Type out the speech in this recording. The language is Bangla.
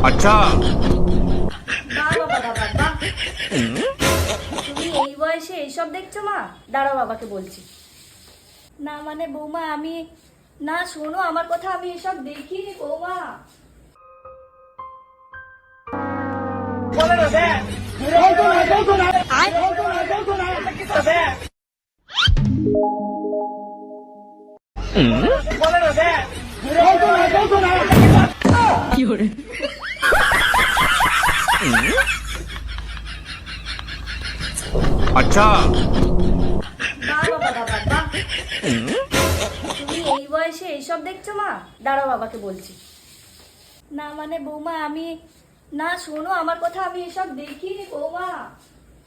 अच्छा তুমি এই বয়সে এইসব দেখছো মা? দাঁড়াও বাবাকে বলছি। না মানে বৌমা আমি, না শোনো আমার কথা, আমি এসব দেখিনি বৌমা। अच्छा তুমি এই বয়সে এইসব দেখছো মা? দাঁড়াও বাবাকে বলছি। না মানে বৌমা আমি, না শোনো আমার কথা, আমি এসব দেখিনি বৌমা।